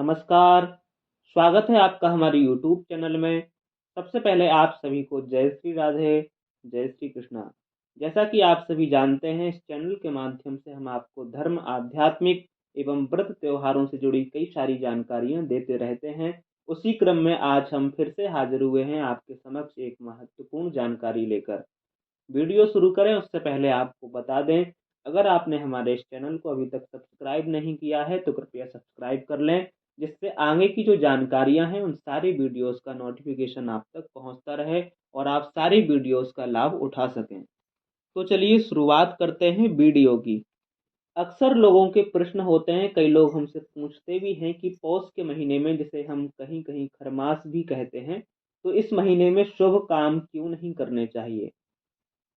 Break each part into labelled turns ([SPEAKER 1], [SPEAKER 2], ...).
[SPEAKER 1] नमस्कार, स्वागत है आपका हमारे यूट्यूब चैनल में। सबसे पहले आप सभी को जय श्री राधे, जय श्री कृष्णा। जैसा कि आप सभी जानते हैं, इस चैनल के माध्यम से हम आपको धर्म, आध्यात्मिक एवं व्रत त्योहारों से जुड़ी कई सारी जानकारियां देते रहते हैं। उसी क्रम में आज हम फिर से हाजिर हुए हैं आपके समक्ष एक महत्वपूर्ण जानकारी लेकर। वीडियो शुरू करें उससे पहले आपको बता दें, अगर आपने हमारे इस चैनल को अभी तक सब्सक्राइब नहीं किया है तो कृपया सब्सक्राइब कर लें, जिससे आगे की जो जानकारियां हैं उन सारी वीडियोस का नोटिफिकेशन आप तक पहुंचता रहे और आप सारी वीडियोस का लाभ उठा सकें। तो चलिए शुरुआत करते हैं वीडियो की। अक्सर लोगों के प्रश्न होते हैं, कई लोग हमसे पूछते भी हैं कि पौष के महीने में, जिसे हम कहीं कहीं खरमास भी कहते हैं, तो इस महीने में शुभ काम क्यों नहीं करने चाहिए।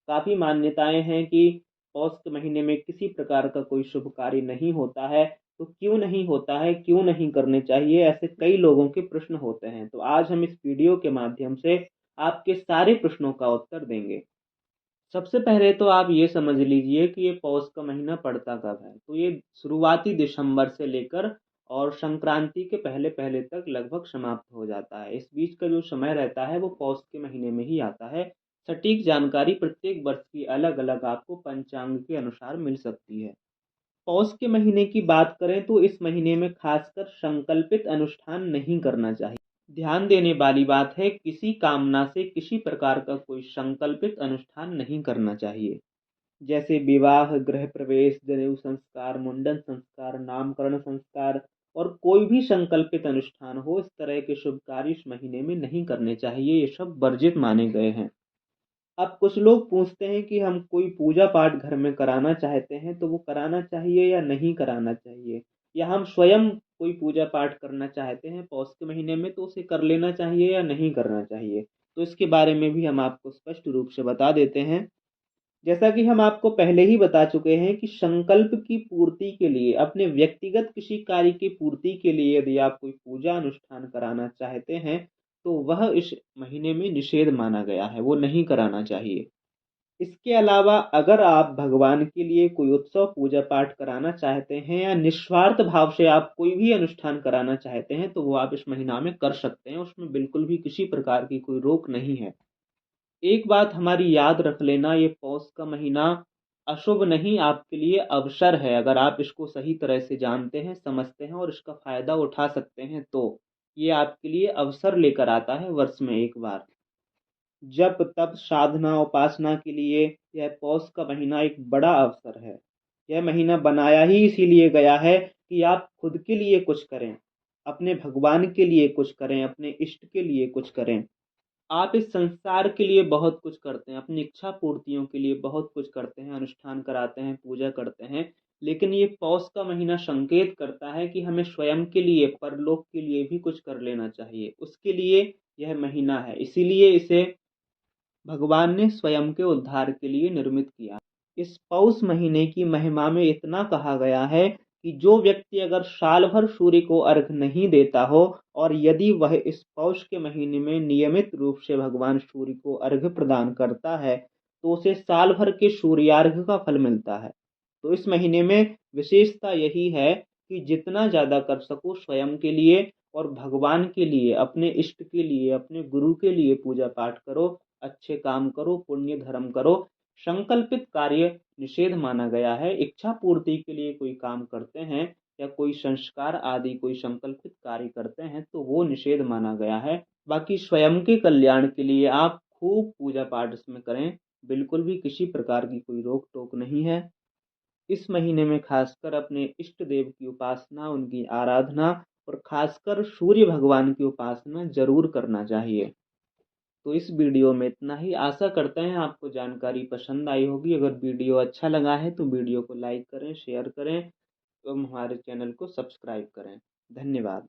[SPEAKER 1] काफ़ी मान्यताएं हैं कि पौष के महीने में किसी प्रकार का कोई शुभ कार्य नहीं होता है, तो क्यों नहीं होता है, क्यों नहीं करने चाहिए, ऐसे कई लोगों के प्रश्न होते हैं। तो आज हम इस वीडियो के माध्यम से आपके सारे प्रश्नों का उत्तर देंगे। सबसे पहले तो आप ये समझ लीजिए कि ये पौष का महीना पड़ता कब है। तो ये शुरुआती दिसंबर से लेकर और संक्रांति के पहले पहले तक लगभग समाप्त हो जाता है। इस बीच का जो समय रहता है वो पौष के महीने में ही आता है। सटीक जानकारी प्रत्येक वर्ष की अलग अलग आपको पंचांग के अनुसार मिल सकती है। पौष के महीने की बात करें तो इस महीने में खासकर संकल्पित अनुष्ठान नहीं करना चाहिए। ध्यान देने वाली बात है, किसी कामना से किसी प्रकार का कोई संकल्पित अनुष्ठान नहीं करना चाहिए। जैसे विवाह, गृह प्रवेश, जनेऊ संस्कार, मुंडन संस्कार, नामकरण संस्कार और कोई भी संकल्पित अनुष्ठान हो, इस तरह के शुभ कार्य इस महीने में नहीं करने चाहिए। ये सब वर्जित माने गए हैं। अब कुछ लोग पूछते हैं कि हम कोई पूजा पाठ घर में कराना चाहते हैं तो वो कराना चाहिए या नहीं कराना चाहिए, या हम स्वयं कोई पूजा पाठ करना चाहते हैं पौष के महीने में तो उसे कर लेना चाहिए या नहीं करना चाहिए। तो इसके बारे में भी हम आपको स्पष्ट रूप से बता देते हैं। जैसा कि हम आपको पहले ही बता चुके हैं कि संकल्प की पूर्ति के लिए, अपने व्यक्तिगत किसी कार्य की पूर्ति के लिए यदि आप कोई पूजा अनुष्ठान कराना चाहते हैं तो वह इस महीने में निषेध माना गया है, वो नहीं कराना चाहिए। इसके अलावा अगर आप भगवान के लिए कोई उत्सव, पूजा पाठ कराना चाहते हैं या निस्वार्थ भाव से आप कोई भी अनुष्ठान कराना चाहते हैं तो वो आप इस महीना में कर सकते हैं, उसमें बिल्कुल भी किसी प्रकार की कोई रोक नहीं है। एक बात हमारी याद रख लेना, ये पौष का महीना अशुभ नहीं, आपके लिए अवसर है। अगर आप इसको सही तरह से जानते हैं, समझते हैं और इसका फायदा उठा सकते हैं तो ये आपके लिए अवसर लेकर आता है वर्ष में एक बार। जप तप साधना उपासना के लिए यह पौष का महीना एक बड़ा अवसर है। यह महीना बनाया ही इसीलिए गया है कि आप खुद के लिए कुछ करें, अपने भगवान के लिए कुछ करें, अपने इष्ट के लिए कुछ करें। आप इस संसार के लिए बहुत कुछ करते हैं, अपनी इच्छा पूर्तियों के लिए बहुत कुछ करते हैं, अनुष्ठान कराते हैं, पूजा करते हैं, लेकिन ये पौष का महीना संकेत करता है कि हमें स्वयं के लिए, परलोक के लिए भी कुछ कर लेना चाहिए। उसके लिए यह महीना है, इसीलिए इसे भगवान ने स्वयं के उद्धार के लिए निर्मित किया। इस पौष महीने की महिमा में इतना कहा गया है कि जो व्यक्ति अगर साल भर सूर्य को अर्घ नहीं देता हो और यदि वह इस पौष के महीने में नियमित रूप से भगवान सूर्य को अर्घ प्रदान करता है तो उसे साल भर के सूर्यार्घ का फल मिलता है। तो इस महीने में विशेषता यही है कि जितना ज़्यादा कर सको स्वयं के लिए और भगवान के लिए, अपने इष्ट के लिए, अपने गुरु के लिए पूजा पाठ करो, अच्छे काम करो, पुण्य धर्म करो। संकल्पित कार्य निषेध माना गया है। इच्छा पूर्ति के लिए कोई काम करते हैं या कोई संस्कार आदि कोई संकल्पित कार्य करते हैं तो वो निषेध माना गया है। बाकी स्वयं के कल्याण के लिए आप खूब पूजा पाठ इसमें करें, बिल्कुल भी किसी प्रकार की कोई रोक टोक नहीं है। इस महीने में खासकर अपने इष्ट देव की उपासना, उनकी आराधना और खासकर सूर्य भगवान की उपासना जरूर करना चाहिए। तो इस वीडियो में इतना ही। आशा करते हैं आपको जानकारी पसंद आई होगी। अगर वीडियो अच्छा लगा है तो वीडियो को लाइक करें, शेयर करें एवं हमारे चैनल को सब्सक्राइब करें। धन्यवाद।